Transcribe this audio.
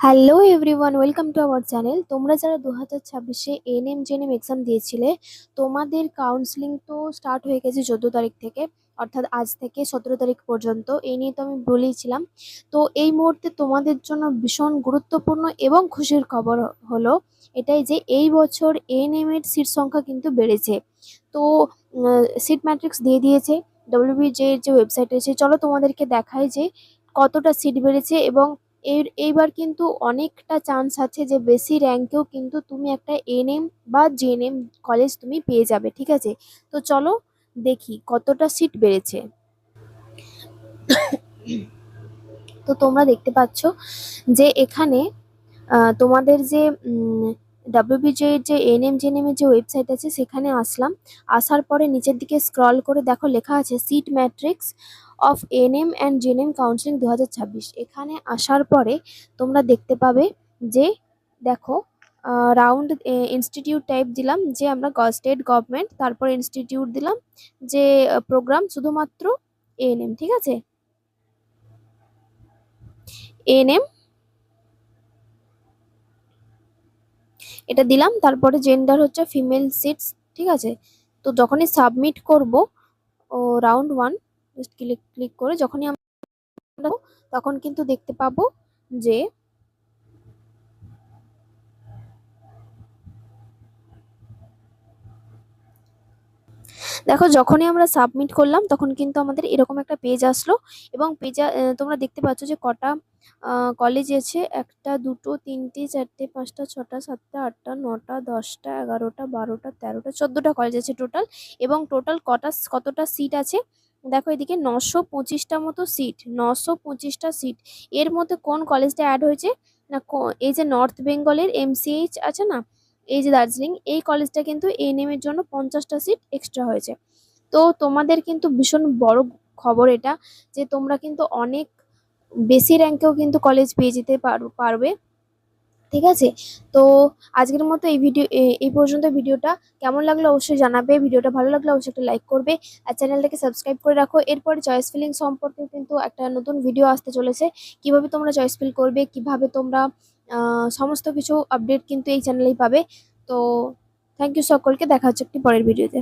Hello everyone, welcome to our channel. তোমরা যারা 2026-এ NM GNM exam দিয়েছিলে, তোমাদের কাউন্সিলিং তো স্টার্ট হয়ে গেছে 14 তারিখ থেকে, অর্থাৎ আজ থেকে 17 তারিখ পর্যন্ত। এই নিয়ে তো আমি বলেইছিলাম। তো এই মুহূর্তে তোমাদের জন্য ভীষণ গুরুত্বপূর্ণ এবং খুশির খবর হলো এটাই যে এই বছর এএনএম এর সিট সংখ্যা কিন্তু বেড়েছে। তো সিট ম্যাট্রিক্স দিয়ে দিয়েছে ডব্লিউবিজে এর যে ওয়েবসাইট আছে। চলো তোমাদেরকে দেখাই যে কতটা সিট বেড়েছে, এবং এইবার কিন্তু অনেকটা চান্স আছে যে বেশি র্যাঙ্কেও কিন্তু তুমি একটা এনএম বা জেএনএম কলেজ তুমি পেয়ে যাবে, ঠিক আছে? তো চলো দেখি কতটা সিট বেড়েছে। তো তোমরা দেখতে পাচ্ছ যে এখানে তোমাদের যে ডাব্লিউবিজে এর যে এনএম জেএনএম এর যে ওয়েবসাইট আছে সেখানে আসলাম। আসার পরে নিচের দিকে স্ক্রল করে দেখো লেখা আছে seat matrix of NM and JNM counselling 2026। এখানে আসার পরে তোমরা দেখতে পাবে যে দেখো রাউন্ড ইনস্টিটিউট টাইপ দিলাম যে আমরা স্টেট গভর্নমেন্ট, তারপর ইনস্টিটিউট দিলাম যে প্রোগ্রাম শুধুমাত্র এএনএম, ঠিক আছে? এএনএম এটা দিলাম, তারপরে জেন্ডার হচ্ছে ফিমেল সিটস, ঠিক আছে? তো যখনই সাবমিট করব ও round one just click click করে যখনই আমরা তখন কিন্তু দেখতে পাবো যে দেখো যখনই আমরা সাবমিট করলাম তখন কিন্তু আমাদের এরকম একটা পেজ আসলো, এবং পেজে তোমরা দেখতে পাচ্ছ যে কটা কলেজ আছে। একটা, দুটো, তিনটে, চারটে, পাঁচটা, ছটা, সাতটা, আটটা, নটা, 10টা, 11টা, 12টা, 13টা, 14টা কলেজ আছে টোটাল। এবং টোটাল কতটা সিট আছে দেখো এদিকে 925টা মতো সিট, 925টা সিট। এর মধ্যে কোন কলেজটা অ্যাড হয়েছে না, এই যে নর্থ বেঙ্গলের এমসিএইচ আছে না, এই যে দার্জিলিং, এই কলেজটা কিন্তু এএনএম এর জন্য 50টা সিট এক্সট্রা হয়েছে। তো তোমাদের কিন্তু ভীষণ বড় খবর এটা, যে তোমরা কিন্তু অনেক বেশি র্যাঙ্কেও কিন্তু কলেজ পেয়ে যেতে পারবে, ঠিক আছে? তো আজকের মতো এই পর্যন্ত। ভিডিওটা কেমন লাগলো অবশ্যই জানাবে, ভিডিওটা ভালো লাগলে অবশ্যই একটা লাইক করবে, আর চ্যানেলটাকে সাবস্ক্রাইব করে রাখো। এরপরে চয়েস ফিলিং সম্পর্কে কিন্তু একটা নতুন ভিডিও আসতে চলেছে, কিভাবে তোমরা চয়েস ফিল করবে, কিভাবে তোমরা সমস্ত কিছু আপডেট কিন্তু এই চ্যানেলেই পাবে। তো থ্যাংক ইউ সকলকে, দেখা হচ্ছে একটি পরের ভিডিওতে।